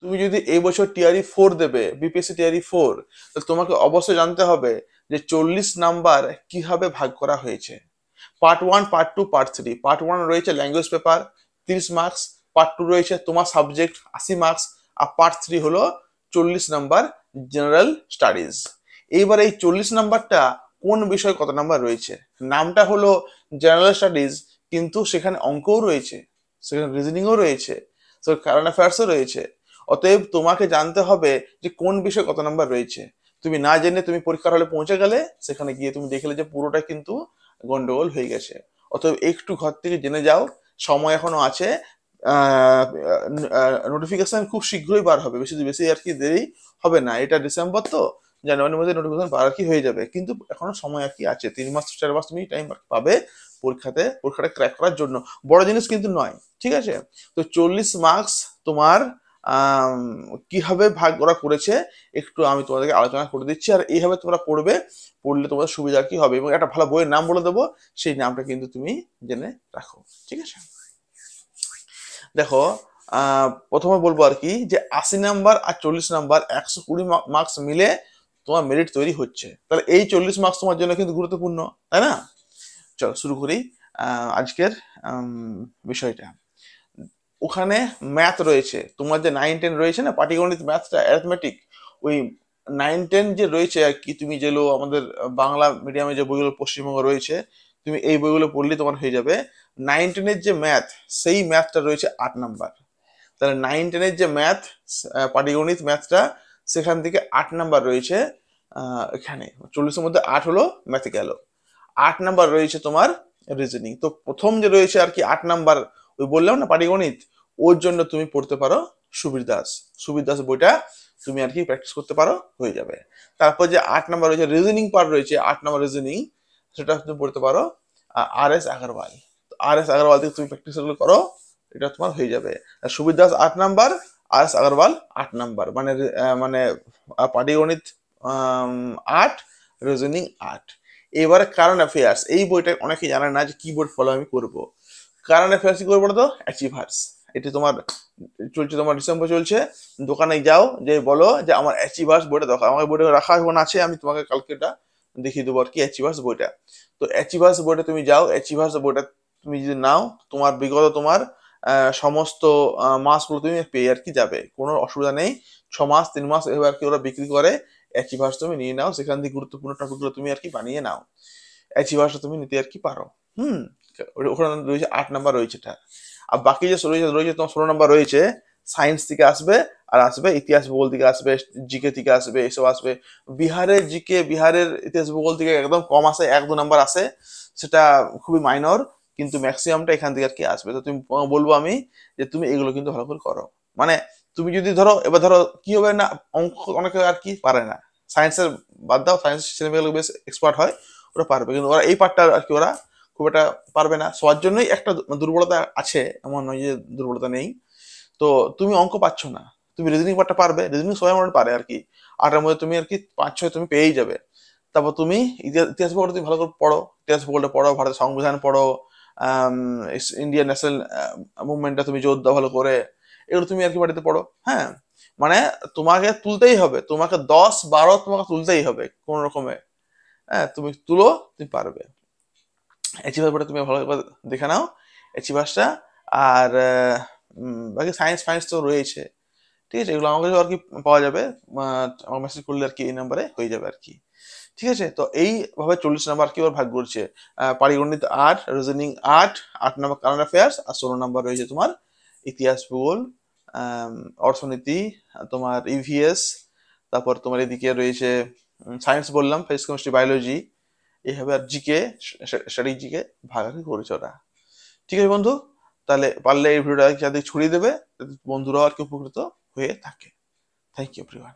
তুমি যদি এই বছর টিআরই 4 দেবে, বিপিএসসি টিআরই 4, তাহলে তোমাকে অবশ্যই জানতে হবে যে 40 নাম্বার কিভাবে ভাগ করা হয়েছে। Part 1, part 2, part 3। পার্ট 1 রয়েছে ল্যাঙ্গুয়েজ পেপার 30 মার্কস, পার্ট 2 রয়েছে তোমার সাবজেক্ট 80 মার্কস, আর পার্ট 3 হলো 40 নাম্বার জেনারেল স্টাডিজ। এইবার এই 40 নাম্বারটা কোন বিষয় কত নাম্বার রয়েছে? নামটা হলো জেনারেল স্টাডিজ, কিন্তু সেখানে অঙ্কও রয়েছে, সেখানে রিজনিংও রয়েছে, সেখানে কারেন্ট অ্যাফেয়ার্সও রয়েছে। অতএব তোমাকে জানতে হবে যে কোন বিষয়ে কত নাম্বার রয়েছে। তুমি না জেনে তুমি পরীক্ষার হলে পৌঁছে গেলে, সেখানে গিয়ে তুমি দেখলে যে পুরোটা কিন্তু গন্ডগোল হয়ে গেছে। অতএব একটু ঘর থেকে জেনে যাও, সময় এখনো আছে। নোটিফিকেশন খুব শীঘ্রই বার হবে, বেশি বেশি আর কি দেরি হবে না। এটা ডিসেম্বর, তো জানুয়ারির মধ্যে নোটিফিকেশন বার আর কি হয়ে যাবে, কিন্তু এখনো সময় আর কি আছে, 3 মাস 4 মাস তুমি টাইম পাবে পরীক্ষাটা ক্র্যাক করার জন্য। বড় জিনিস কিন্তু নয়, ঠিক আছে? তো 40 মার্কস তোমার কিভাবে ভাগ করা করেছে একটু আমি তোমাদেরকে আলোচনা করে দিচ্ছি, আর এইভাবে তোমরা পড়বে, পড়লে তোমাদের সুবিধা কি হবে। এবং একটা ভালো বইয়ের নাম বলে দেবো, সেই নামটা কিন্তু তুমি জেনে রাখো, ঠিক আছে? দেখো, প্রথমে বলবো আর কি যে 80 নাম্বার আর 40 নাম্বার 120 মার্কস মিলে তোমার মেরিট তৈরি হচ্ছে। তাহলে এই 40 মার্কস তোমার জন্য কিন্তু গুরুত্বপূর্ণ, তাই না? চলো শুরু করি আজকের বিষয়টা। ওখানে ম্যাথ রয়েছে, তোমার যে 9-10 রয়েছে না, পাটিগণিত, ম্যাথটা, অ্যারিথমেটিক, ওই 9-10 যে রয়েছে আর কি, তুমি যেগুলো আমাদের বাংলা মিডিয়ামে যে বইগুলো পশ্চিমবঙ্গ রয়েছে, তুমি এই বইগুলো পড়লে তোমার হয়ে যাবে। 9-10-এর যে ম্যাথ, সেই ম্যাথটা রয়েছে 8 নাম্বার। তাহলে 9-10-এর যে ম্যাথ, পাটিগণিত ম্যাথটা, সেখান থেকে 8 নাম্বার রয়েছে। এখানে 40-এর মধ্যে 8 হলো ম্যাথে গেল। 8 নাম্বার রয়েছে তোমার রিজনিং। তো প্রথম যে রয়েছে আর কি 8 নাম্বার, ওই বললাম না পাটিগণিত, ওর জন্য তুমি পড়তে পারো সুবীর দাস। সুবীর দাস বইটা তুমি আর কি প্র্যাকটিস করতে পারো, হয়ে যাবে। তারপর যে 8 নাম্বার রয়েছে রিজনিং পার্ট রয়েছে, 8 নাম্বার রিজনিং, সেটা তুমি পড়তে পারো আর এস আগরওয়াল। আর এস আগরওয়াল থেকে তুমি প্র্যাকটিস করো, এটা তোমার হয়ে যাবে। সুবীর দাস 8 নাম্বার, আর এস আগরওয়াল 8 নাম্বার, মানে পাটিগণিত 8, রিজনিং 8। এবারে কারেন্ট অ্যাফেয়ার্স, এই বইটা অনেকেই জানে না যে কি বোর্ড ফলো আমি করবো। কারেন্ট অ্যাফেয়ার্স কি করবো বলো তো? অ্যাচিভার্স। এটি তোমার চলছে, তোমার ডিসেম্বর চলছে, দোকানে যাও, যে বলো যে আমার অ্যাচিভার্স বইটা দরকার, আমার বইটা রাখা এখন আছে, আমি তোমাকে কালকে এটা দেখিয়ে দেবো আর কি, অ্যাচিভার্স বইটা। তো অ্যাচিভার্স বইটা তুমি যাও, অ্যাচিভার্স বইটা তুমি যদি নাও, তোমার বিগত তোমার সমস্ত মাসগুলো তুমি পেয়ে আর কি যাবে, কোনো অসুবিধা নেই। 6 মাস 3 মাস এভাবে আর কি ওরা বিক্রি করে। অ্যাচিভার্স তুমি নিয়ে নাও, সেখান থেকে গুরুত্বপূর্ণ টপিকগুলো তুমি আর কি বানিয়ে নাও, অ্যাচিভার্সটা তুমি নিতে আর কি পারো। হুম। ওখানে রয়েছে 8 নাম্বার রয়েছে এটা। আর বাকি যে রয়েছে রয়েছে তোমার 16 নাম্বার রয়েছে, সায়েন্স থেকে আসবে, আর আসবে ইতিহাস ভূগোল থেকে আসবে, জিকে থেকে আসবে, এসব আসবে। বিহারের জিকে, বিহারের ইতিহাস ভূগোল থেকে একদম কম আসে, 1-2 নাম্বার আসে, সেটা খুবই মাইনর, কিন্তু ম্যাক্সিমামটা এখান থেকে আর কি আসবে। তো তুমি বলবো আমি যে তুমি এগুলো কিন্তু ভালো করে করো। মানে তুমি যদি ধরো, এবার ধরো কি হবে না, অঙ্ক অনেকে আর কি পারে না, সায়েন্সের বাদ দাও, সায়েন্স ছেলেমেয়েগুলো বেশ এক্সপার্ট হয়, ওরা পারবে, কিন্তু ওরা এই পার্টটা আর কি ওরা খুব একটা পারবে না। সবার জন্যই একটা দুর্বলতা আছে, এমন নয় যে দুর্বলতা নেই। তো তুমি অঙ্ক পাচ্ছ না, তুমি রিজনিং পার্টটা পারবে, রিজনিং সবাই মনে পারে আর কি, 8-এর মধ্যে তুমি আর কি 5-6 তুমি পেয়েই যাবে। তারপর তুমি ইতিহাস ভূগোল তুমি ভালো করে পড়ো, ইতিহাস ভূগোলটা পড়ো, ভারতের সংবিধান পড়ো, ইন্ডিয়ান ন্যাশনাল মুভমেন্টটা তুমি জোর দাও ভালো করে, এগুলো তুমি আর কি বাড়িতে পড়ো। হ্যাঁ, মানে তোমাকে তুলতেই হবে, তোমাকে 10-12 তোমাকে তুলতেই হবে কোন রকমে। হ্যাঁ, তুমি তুলো, তুমি পারবে। অ্যাচিভার বইটা তুমি ভালো করে দেখে নাও, অ্যাচিভার্সটা। আর বাকি সায়েন্স ফায়েন্স তো রয়েছে, ঠিক আছে? এগুলো আমাকে আর কি পাওয়া যাবে, আমার মেসেজ করলে আর কি এই নাম্বারে হয়ে যাবে আর কি, ঠিক আছে? তো এইভাবে 40 নাম্বার কি ওর ভাগ করছে। পাটিগণিত 8, রিজনিং 8, 8 নাম্বার কারেন্ট অ্যাফেয়ার্স, আর 16 নাম্বার রয়েছে তোমার ইতিহাস ভূগোল, অর্থনীতি, তোমার ইভিএস, তারপর তোমার এদিকে রয়েছে সায়েন্স বললাম, ফিজিক্স কেমিস্ট্রি বায়োলজি, এইভাবে। আর জিকে, স্ট্যাটিক জিকে ভাগাভাগি করেছে ওরা, ঠিক আছে বন্ধু? তাহলে পারলে এই ভিডিওটা যাতে ছড়িয়ে দেবে, যাতে বন্ধুরাও আর কি উপকৃত হয়ে থাকে। Thank you everyone.